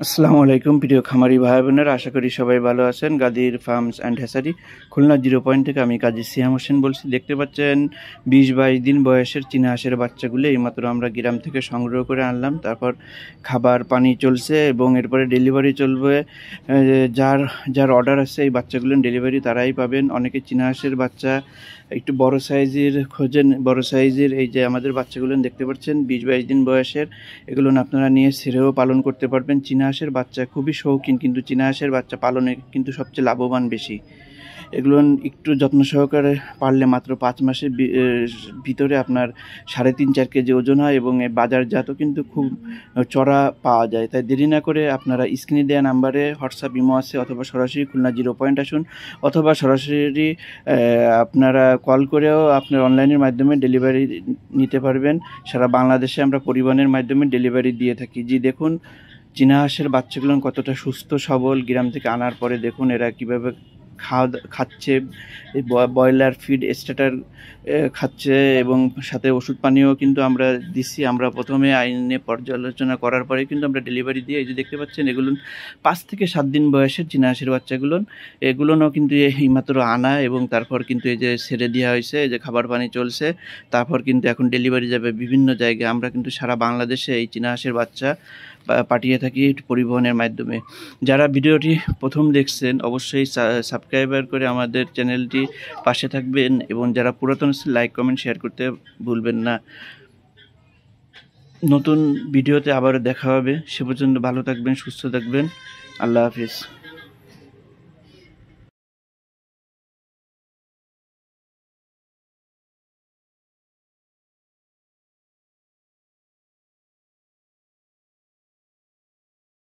আসসালামু আলাইকুম প্রিয় খামারি ভাই বোনেরা, আশা করি সবাই ভালো আছেন। Gadir farms and hatchery Khulna 0 point থেকে আমি কাজী সিয়াম হোসেন বলছি। দেখতে পাচ্ছেন 20-22 দিন বয়সের চীনা হাঁসের বাচ্চাগুলো এইমাত্র আমরা গ্রাম থেকে সংগ্রহ করে আনলাম। তারপর খাবার পানি চলছে এবং এরপরে ডেলিভারি চলবে। যার যার অর্ডার আছে এই বাচ্চাগুলো ডেলিভারি তারাই পাবেন। অনেকে চীনা হাঁসের বাচ্চা একটু বড় সাইজের খোঁজেন, বড় সাইজের। এই যে আমাদের বাচ্চাগুলো দেখতে পাচ্ছেন 20-22 দিন বয়সের, এগুলো আপনারা নিয়ে ছেড়েও পালন করতে পারবেন। চীনা হাঁসের বাচ্চা খুবই শৌখিন, কিন্তু চীনা হাঁসের বাচ্চা পালনে কিন্তু সবচেয়ে লাভবান বেশি। এগুলো একটু যত্ন সহকারে পারলে মাত্র 5 মাসের ভিতরে আপনার 3.5-4 কেজি ওজন হয় এবং বাজারজাতও কিন্তু খুব চড়া পাওয়া যায়। তাই দেরি না করে আপনারা স্ক্রিনে দেওয়া নাম্বারে হোয়াটসঅ্যাপ ইমো আছে, অথবা সরাসরি খুলনা 0 পয়েন্ট আসুন, অথবা সরাসরি আপনারা কল করেও আপনার অনলাইনের মাধ্যমে ডেলিভারি নিতে পারবেন। সারা বাংলাদেশে আমরা পরিবহনের মাধ্যমে ডেলিভারি দিয়ে থাকি। জি দেখুন চীনা হাঁসের বাচ্চাগুলো কতটা সুস্থ সবল। গ্রাম থেকে আনার পরে দেখুন এরা কীভাবে খাচ্ছে। এই ব্রয়লার ফিড স্টার্টার খাচ্ছে এবং সাথে ওষুধ পানিও কিন্তু আমরা দিচ্ছি। আমরা প্রথমে আইনে পর্যালোচনা করার পরে কিন্তু আমরা ডেলিভারি দিই। এই যে দেখতে পাচ্ছেন এগুলো 5 থেকে 7 দিন বয়সের চীনা হাঁসের বাচ্চাগুলো, এগুলোও কিন্তু এইমাত্র আনা এবং তারপর কিন্তু এই যে ছেড়ে দেওয়া হয়েছে, এই যে খাবার পানি চলছে। তারপর কিন্তু এখন ডেলিভারি যাবে বিভিন্ন জায়গায়। আমরা কিন্তু সারা বাংলাদেশে এই চীনা হাঁসের বাচ্চা পাঠিয়ে থাকি পরিবহনের মাধ্যমে। যারা ভিডিওটি প্রথম দেখছেন অবশ্যই সাবস্ক্রাইবার করে আমাদের চ্যানেলটি পাশে থাকবেন, এবং যারা পুরাতন লাইক কমেন্ট শেয়ার করতে ভুলবেন না। নতুন ভিডিওতে আবারও দেখা হবে। সে পর্যন্ত ভালো থাকবেন, সুস্থ থাকবেন। আল্লাহ হাফিজ।